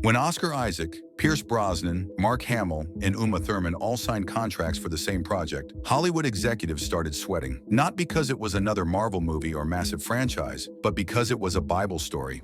When Oscar Isaac, Pierce Brosnan, Mark Hamill, and Uma Thurman all signed contracts for the same project, Hollywood executives started sweating. Not because it was another Marvel movie or massive franchise, but because it was a Bible story.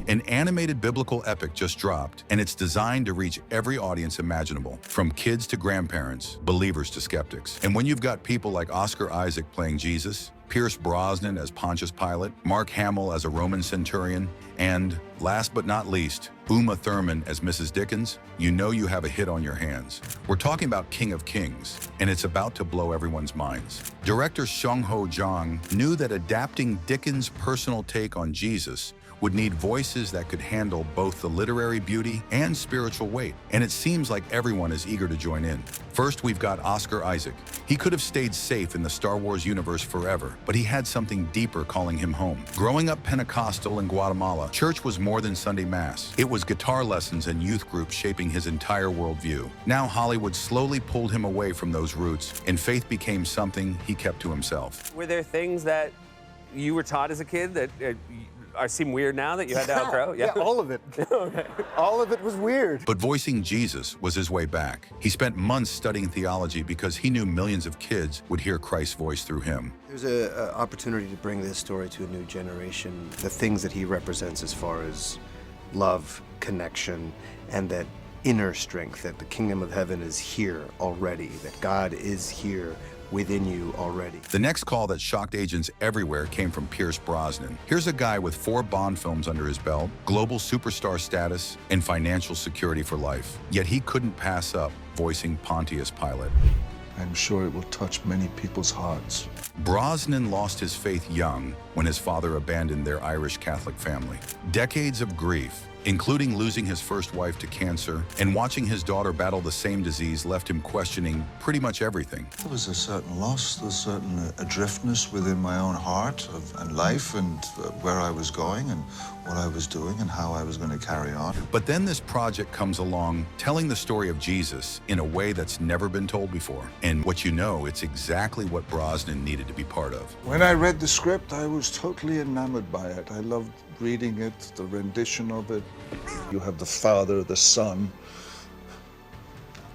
An animated biblical epic just dropped, and it's designed to reach every audience imaginable, from kids to grandparents, believers to skeptics. And when you've got people like Oscar Isaac playing Jesus, Pierce Brosnan as Pontius Pilate, Mark Hamill as a Roman centurion, and, last but not least, Uma Thurman as Mrs. Dickens, you know you have a hit on your hands. We're talking about King of Kings, and it's about to blow everyone's minds. Director Sung-Ho Jang knew that adapting Dickens' personal take on Jesus would need voices that could handle both the literary beauty and spiritual weight, and it seems like everyone is eager to join in. First, we've got Oscar Isaac. He could have stayed safe in the Star Wars universe forever, but he had something deeper calling him home. Growing up Pentecostal in Guatemala, church was more than Sunday Mass. It was guitar lessons and youth groups shaping his entire worldview. Now Hollywood slowly pulled him away from those roots, and faith became something he kept to himself. Were there things that you were taught as a kid that seem weird now that you had to outgrow? Yeah, all of it. Okay. All of it was weird. But voicing Jesus was his way back. He spent months studying theology because he knew millions of kids would hear Christ's voice through him. There's an opportunity to bring this story to a new generation. The things that he represents as far as love, connection, and that inner strength, that the kingdom of heaven is here already, that God is here within you already. The next call that shocked agents everywhere came from Pierce Brosnan. Here's a guy with 4 Bond films under his belt, global superstar status, and financial security for life. Yet he couldn't pass up voicing Pontius Pilate. I'm sure it will touch many people's hearts. Brosnan lost his faith young when his father abandoned their Irish Catholic family. Decades of grief, including losing his first wife to cancer, and watching his daughter battle the same disease left him questioning pretty much everything. There was a certain loss, a certain adriftness within my own heart and life, and where I was going and what I was doing and how I was going to carry on. But then this project comes along, telling the story of Jesus in a way that's never been told before. And what you know, it's exactly what Brosnan needed to be part of. When I read the script, I was totally enamored by it. I loved reading it, the rendition of it. You have the Father, the Son,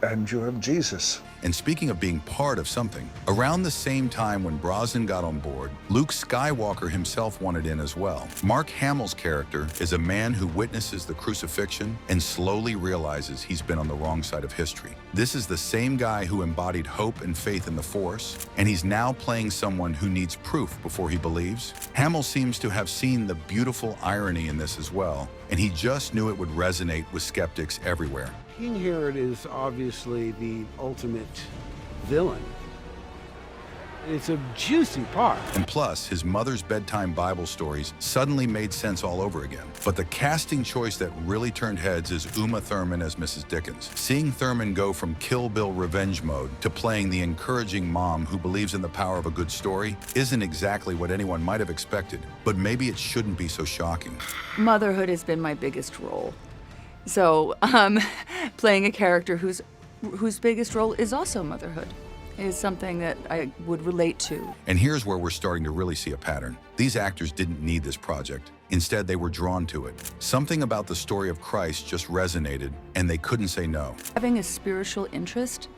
and you have Jesus. And speaking of being part of something, around the same time when Brosnan got on board, Luke Skywalker himself wanted in as well. Mark Hamill's character is a man who witnesses the crucifixion and slowly realizes he's been on the wrong side of history. This is the same guy who embodied hope and faith in the Force, and he's now playing someone who needs proof before he believes. Hamill seems to have seen the beautiful irony in this as well, and he just knew it would resonate with skeptics everywhere. King Herod is obviously the ultimate villain. It's a juicy part. And plus, his mother's bedtime Bible stories suddenly made sense all over again. But the casting choice that really turned heads is Uma Thurman as Mrs. Dickens. Seeing Thurman go from Kill Bill revenge mode to playing the encouraging mom who believes in the power of a good story isn't exactly what anyone might have expected, but maybe it shouldn't be so shocking. Motherhood has been my biggest role. So, playing a character whose biggest role is also motherhood is something that I would relate to. And here's where we're starting to really see a pattern. These actors didn't need this project. Instead, they were drawn to it. Something about the story of Christ just resonated, and they couldn't say no. Having a spiritual interest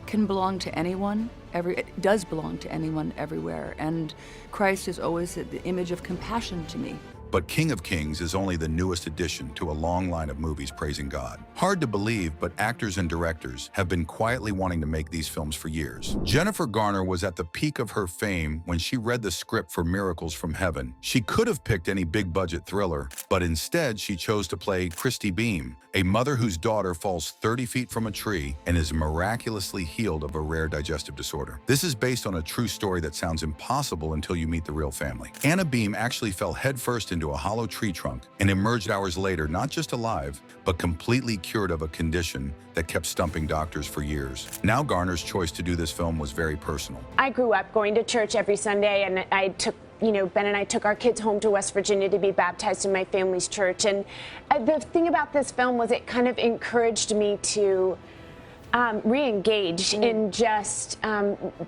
can belong to anyone. It does belong to anyone everywhere. And Christ is always the image of compassion to me. But King of Kings is only the newest addition to a long line of movies praising God. Hard to believe, but actors and directors have been quietly wanting to make these films for years. Jennifer Garner was at the peak of her fame when she read the script for Miracles from Heaven. She could have picked any big-budget thriller, but instead she chose to play Christy Beam, a mother whose daughter falls 30 feet from a tree and is miraculously healed of a rare digestive disorder. This is based on a true story that sounds impossible until you meet the real family. Anna Beam actually fell headfirst into a hollow tree trunk and emerged hours later, not just alive, but completely cured of a condition that kept stumping doctors for years. Now Garner's choice to do this film was very personal. I grew up going to church every Sunday, and Ben and I took our kids home to West Virginia to be baptized in my family's church. And the thing about this film was it kind of encouraged me to re-engage in just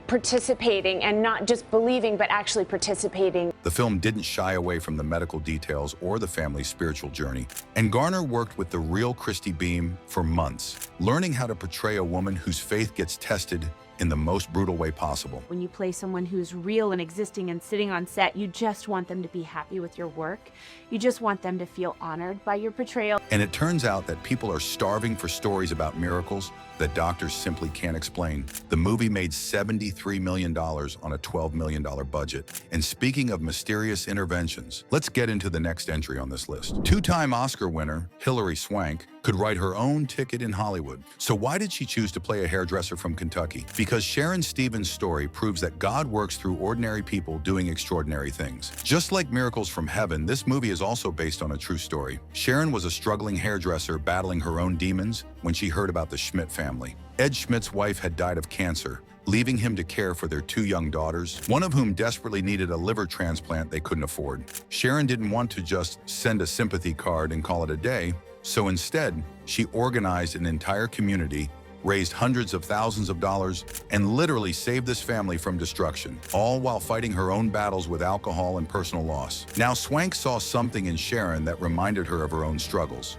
participating and not just believing, but actually participating. The film didn't shy away from the medical details or the family's spiritual journey, and Garner worked with the real Christy Beam for months, learning how to portray a woman whose faith gets tested in the most brutal way possible. When you play someone who's real and existing and sitting on set, you just want them to be happy with your work. You just want them to feel honored by your portrayal. And it turns out that people are starving for stories about miracles that doctors simply can't explain. The movie made $73 million on a $12 million budget. And speaking of mysterious interventions, let's get into the next entry on this list. Two-time Oscar winner Hilary Swank could write her own ticket in Hollywood. So why did she choose to play a hairdresser from Kentucky? Because Sharon Stevens' story proves that God works through ordinary people doing extraordinary things. Just like Miracles from Heaven, this movie is also based on a true story. Sharon was a struggling hairdresser battling her own demons when she heard about the Schmidt family. Ed Schmidt's wife had died of cancer, leaving him to care for their two young daughters, one of whom desperately needed a liver transplant they couldn't afford. Sharon didn't want to just send a sympathy card and call it a day, so instead, she organized an entire community, raised hundreds of thousands of dollars, and literally saved this family from destruction, all while fighting her own battles with alcohol and personal loss. Now, Swank saw something in Sharon that reminded her of her own struggles.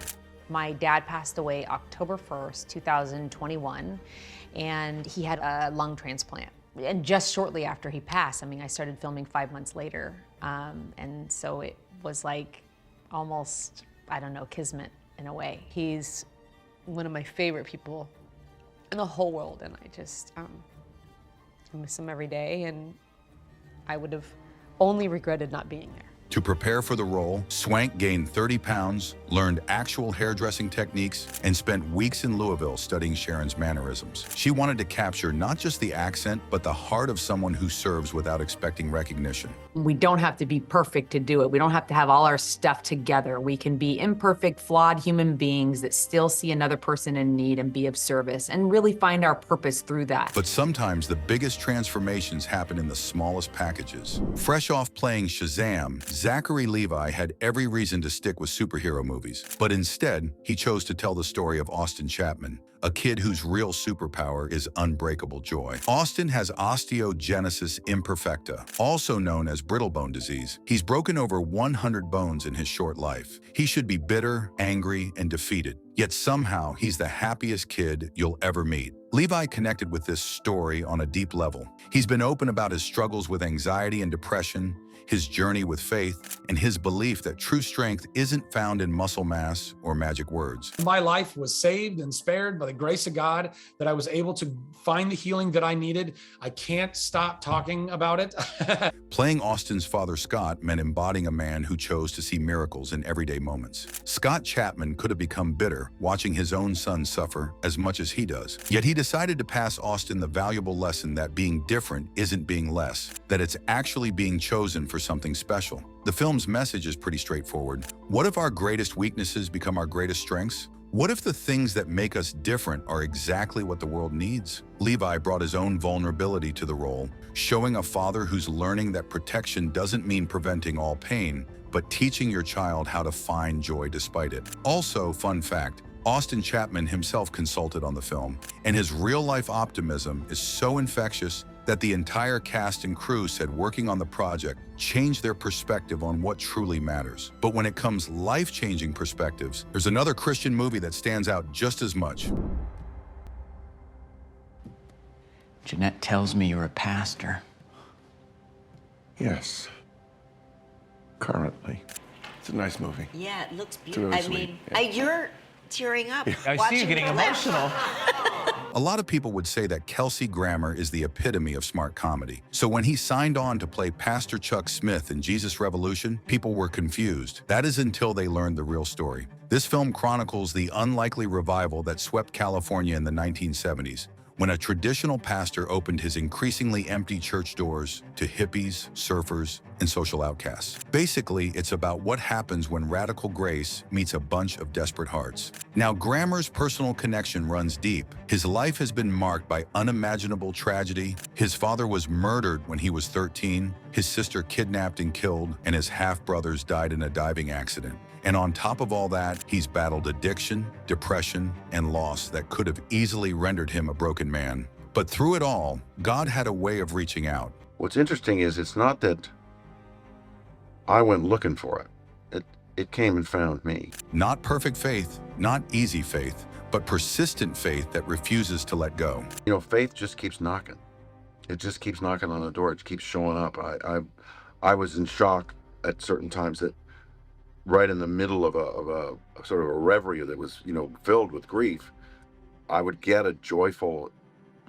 My dad passed away October 1st, 2021, and he had a lung transplant. And just shortly after he passed, I started filming 5 months later. And so it was like almost, I don't know, kismet in a way. He's one of my favorite people in the whole world, and I just I miss him every day, and I would have only regretted not being there. To prepare for the role, Swank gained 30 pounds, learned actual hairdressing techniques, and spent weeks in Louisville studying Sharon's mannerisms. She wanted to capture not just the accent, but the heart of someone who serves without expecting recognition. We don't have to be perfect to do it. We don't have to have all our stuff together. We can be imperfect, flawed human beings that still see another person in need and be of service and really find our purpose through that. But sometimes the biggest transformations happen in the smallest packages. Fresh off playing Shazam, Zachary Levi had every reason to stick with superhero movies, but instead, he chose to tell the story of Austin Chapman, a kid whose real superpower is unbreakable joy. Austin has osteogenesis imperfecta, also known as brittle bone disease. He's broken over 100 bones in his short life. He should be bitter, angry, and defeated. Yet somehow, he's the happiest kid you'll ever meet. Levi connected with this story on a deep level. He's been open about his struggles with anxiety and depression, his journey with faith, and his belief that true strength isn't found in muscle mass or magic words. My life was saved and spared by the grace of God, that I was able to find the healing that I needed. I can't stop talking about it. Playing Austin's father, Scott, meant embodying a man who chose to see miracles in everyday moments. Scott Chapman could have become bitter, watching his own son suffer as much as he does. Yet he decided to pass Austin the valuable lesson that being different isn't being less, that it's actually being chosen for something special. The film's message is pretty straightforward. What if our greatest weaknesses become our greatest strengths? What if the things that make us different are exactly what the world needs? Levi brought his own vulnerability to the role, showing a father who's learning that protection doesn't mean preventing all pain, but teaching your child how to find joy despite it. Also, fun fact, Austin Chapman himself consulted on the film, and his real-life optimism is so infectious that the entire cast and crew said working on the project changed their perspective on what truly matters. But when it comes life-changing perspectives, there's another Christian movie that stands out just as much. Jeanette tells me you're a pastor. Yes. Currently. It's a nice movie. Yeah, it looks It's really beautiful. sweet. You're tearing up. I see you getting emotional. A lot of people would say that Kelsey Grammer is the epitome of smart comedy. So when he signed on to play Pastor Chuck Smith in Jesus Revolution, people were confused. That is until they learned the real story. This film chronicles the unlikely revival that swept California in the 1970s, when a traditional pastor opened his increasingly empty church doors to hippies, surfers, and social outcasts. Basically, it's about what happens when radical grace meets a bunch of desperate hearts. Now, Grammer's personal connection runs deep. His life has been marked by unimaginable tragedy. His father was murdered when he was 13, his sister kidnapped and killed, and his half-brothers died in a diving accident. And on top of all that, he's battled addiction, depression, and loss that could have easily rendered him a broken man. But through it all, God had a way of reaching out. What's interesting is it's not that I went looking for it. It came and found me. Not perfect faith, not easy faith, but persistent faith that refuses to let go. You know, faith just keeps knocking. It just keeps knocking on the door. It keeps showing up. I was in shock at certain times that right in the middle of a sort of a reverie that was, you know, filled with grief, I would get a joyful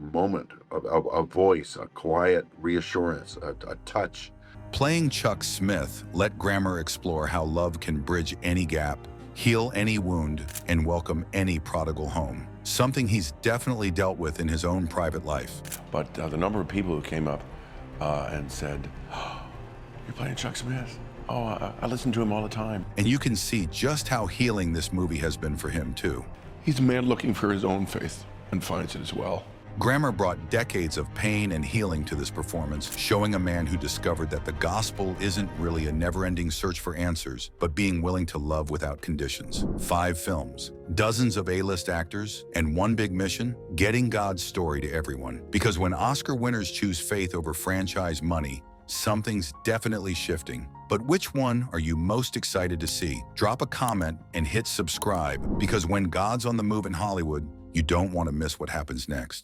moment, a voice, a quiet reassurance, a touch. Playing Chuck Smith let Grammer explore how love can bridge any gap, heal any wound, and welcome any prodigal home. Something he's definitely dealt with in his own private life. But the number of people who came up and said, oh, "You're playing Chuck Smith? Oh, I listen to him all the time." And you can see just how healing this movie has been for him, too. He's a man looking for his own faith and finds it as well. Grammer brought decades of pain and healing to this performance, showing a man who discovered that the gospel isn't really a never-ending search for answers, but being willing to love without conditions. 5 films, dozens of A-list actors, and one big mission, getting God's story to everyone. Because when Oscar winners choose faith over franchise money, something's definitely shifting. But which one are you most excited to see? Drop a comment and hit subscribe, because when God's on the move in Hollywood, you don't want to miss what happens next.